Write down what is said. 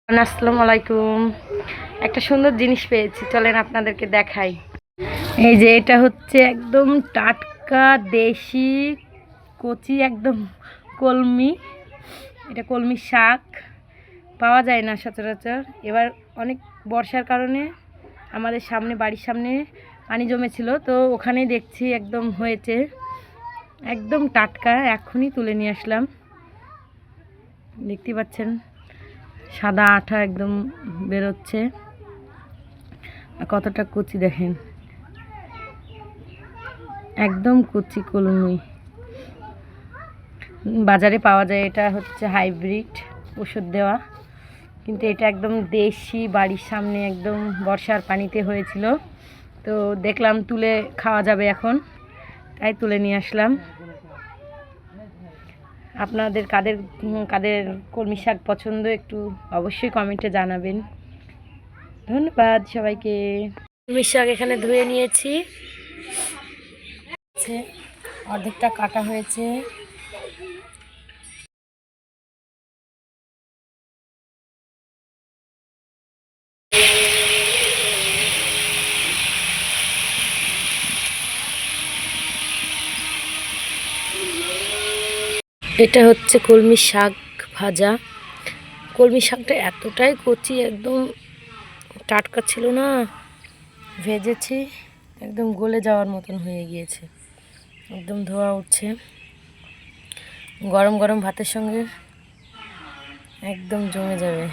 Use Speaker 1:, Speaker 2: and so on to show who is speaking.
Speaker 1: আসসালামু আলাইকুম। একটা সুন্দর জিনিস পেয়েছি, চলেন আপনাদেরকে দেখাই। এই যে এটা হচ্ছে একদম টাটকা দেশি কচি একদম কলমি। এটা কলমি শাক, পাওয়া যায় না সচরাচর। এবার অনেক বর্ষার কারণে আমাদের সামনে, বাড়ির সামনে পানি জমেছিল, তো ওখানেই দেখছি একদম হয়েছে, একদম টাটকা। এখনই তুলে নিয়ে আসলাম, দেখতে পাচ্ছেন সাদা আঠা একদম বেরোচ্ছে। কতটা কচি দেখেন, একদম কচি কলমি। বাজারে পাওয়া যায়, এটা হচ্ছে হাইব্রিড ওষুধ দেওয়া, কিন্তু এটা একদম দেশি, বাড়ির সামনে একদম বর্ষার পানিতে হয়েছিল। তো দেখলাম তুলে খাওয়া যাবে এখন, তাই তুলে নিয়ে আসলাম। আপনাদের কাদের কাদের কলমি শাক পছন্দ একটু অবশ্যই কমেন্টে জানাবেন। ধন্যবাদ সবাইকে। কলমি শাক এখানে ধুয়ে নিয়েছি, অর্ধেকটা কাটা হয়েছে। এটা হচ্ছে কলমি শাক ভাজা। কলমি শাকটা এতটাই কচি, একদম টাটকা ছিল না, ভেজেছি একদম গলে যাওয়ার মতন হয়ে গিয়েছে, একদম ধোয়া উঠছে। গরম গরম ভাতের সঙ্গে একদম জমে যাবে।